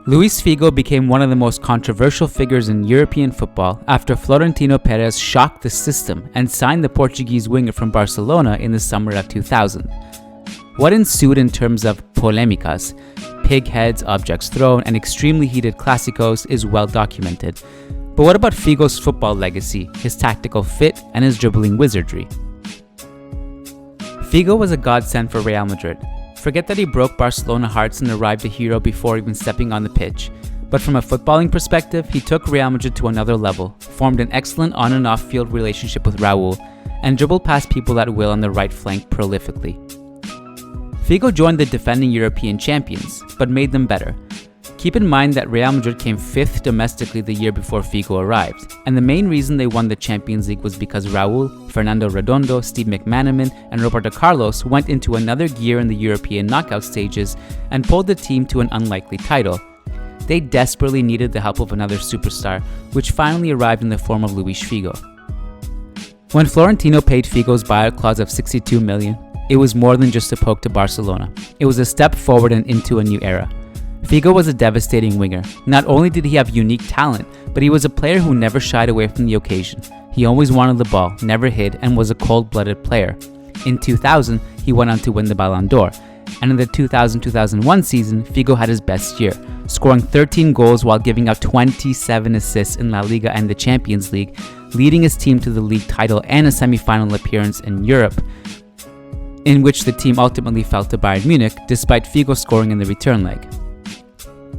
Luis Figo became one of the most controversial figures in European football after Florentino Perez shocked the system and signed the Portuguese winger from Barcelona in the summer of 2000. What ensued in terms of polémicas, pig heads, objects thrown, and extremely heated clásicos is well documented. But what about Figo's football legacy, his tactical fit, and his dribbling wizardry? Figo was a godsend for Real Madrid. Forget that he broke Barcelona hearts and arrived a hero before even stepping on the pitch. But from a footballing perspective, he took Real Madrid to another level, formed an excellent on and off field relationship with Raúl, and dribbled past people at will on the right flank prolifically. Figo joined the defending European champions, but made them better. Keep in mind that Real Madrid came 5th domestically the year before Figo arrived, and the main reason they won the Champions League was because Raúl, Fernando Redondo, Steve McManaman, and Roberto Carlos went into another gear in the European knockout stages and pulled the team to an unlikely title. They desperately needed the help of another superstar, which finally arrived in the form of Luis Figo. When Florentino paid Figo's buyout clause of $62 million, it was more than just a poke to Barcelona. It was a step forward and into a new era. Figo was a devastating winger. Not only did he have unique talent, but he was a player who never shied away from the occasion. He always wanted the ball, never hid, and was a cold-blooded player. In 2000, he went on to win the Ballon d'Or. And in the 2000-2001 season, Figo had his best year, scoring 13 goals while giving out 27 assists in La Liga and the Champions League, leading his team to the league title and a semi-final appearance in Europe, in which the team ultimately fell to Bayern Munich, despite Figo scoring in the return leg.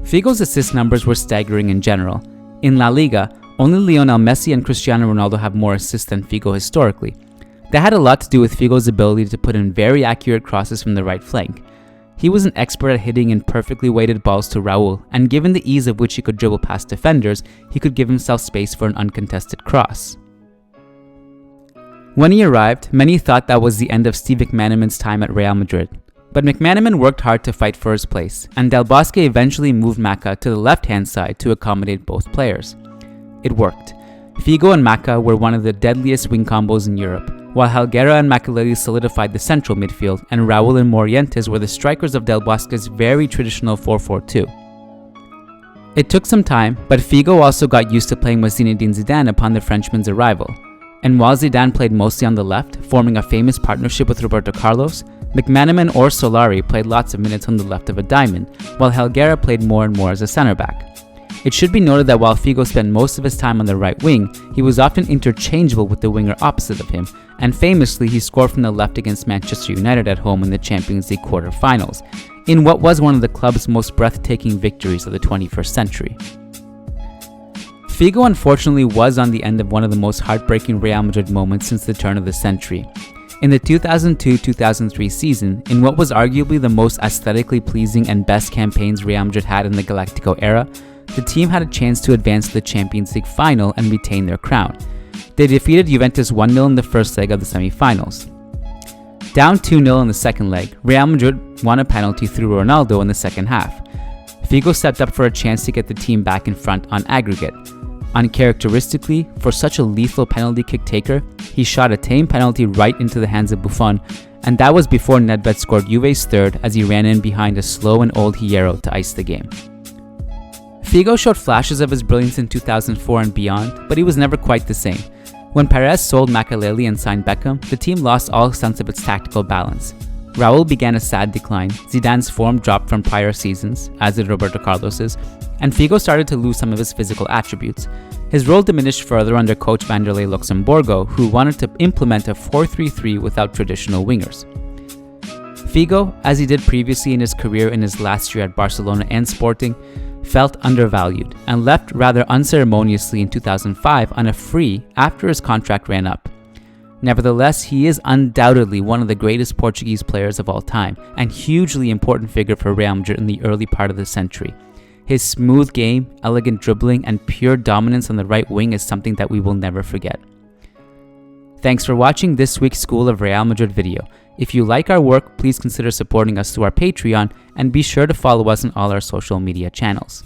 Figo's assist numbers were staggering in general. In La Liga, only Lionel Messi and Cristiano Ronaldo have more assists than Figo historically. That had a lot to do with Figo's ability to put in very accurate crosses from the right flank. He was an expert at hitting in perfectly weighted balls to Raúl, and given the ease of which he could dribble past defenders, he could give himself space for an uncontested cross. When he arrived, many thought that was the end of Steve McManaman's time at Real Madrid. But McManaman worked hard to fight for his place, and Del Bosque eventually moved Macca to the left-hand side to accommodate both players. It worked. Figo and Macca were one of the deadliest wing combos in Europe, while Helguera and Makelele solidified the central midfield, and Raúl and Morientes were the strikers of Del Bosque's very traditional 4-4-2. It took some time, but Figo also got used to playing with Zinedine Zidane upon the Frenchman's arrival. And while Zidane played mostly on the left, forming a famous partnership with Roberto Carlos, McManaman or Solari played lots of minutes on the left of a diamond, while Helguera played more and more as a centre-back. It should be noted that while Figo spent most of his time on the right wing, he was often interchangeable with the winger opposite of him, and famously he scored from the left against Manchester United at home in the Champions League quarter-finals, in what was one of the club's most breathtaking victories of the 21st century. Figo unfortunately was on the end of one of the most heartbreaking Real Madrid moments since the turn of the century. In the 2002-2003 season, in what was arguably the most aesthetically pleasing and best campaigns Real Madrid had in the Galactico era, the team had a chance to advance to the Champions League final and retain their crown. They defeated Juventus 1-0 in the first leg of the semi-finals. Down 2-0 in the second leg, Real Madrid won a penalty through Ronaldo in the second half. Figo stepped up for a chance to get the team back in front on aggregate. Uncharacteristically, for such a lethal penalty kick taker, he shot a tame penalty right into the hands of Buffon, and that was before Nedved scored Juve's third as he ran in behind a slow and old Hierro to ice the game. Figo showed flashes of his brilliance in 2004 and beyond, but he was never quite the same. When Perez sold Makelele and signed Beckham, the team lost all sense of its tactical balance. Raúl began a sad decline, Zidane's form dropped from prior seasons, as did Roberto Carlos's, and Figo started to lose some of his physical attributes. His role diminished further under coach Vanderlei Luxemburgo, who wanted to implement a 4-3-3 without traditional wingers. Figo, as he did previously in his career in his last year at Barcelona and Sporting, felt undervalued and left rather unceremoniously in 2005 on a free after his contract ran up. Nevertheless, he is undoubtedly one of the greatest Portuguese players of all time and hugely important figure for Real Madrid in the early part of the century. His smooth game, elegant dribbling, and pure dominance on the right wing is something that we will never forget. Thanks for watching this week's School of Real Madrid video. If you like our work, please consider supporting us through our Patreon and be sure to follow us on all our social media channels.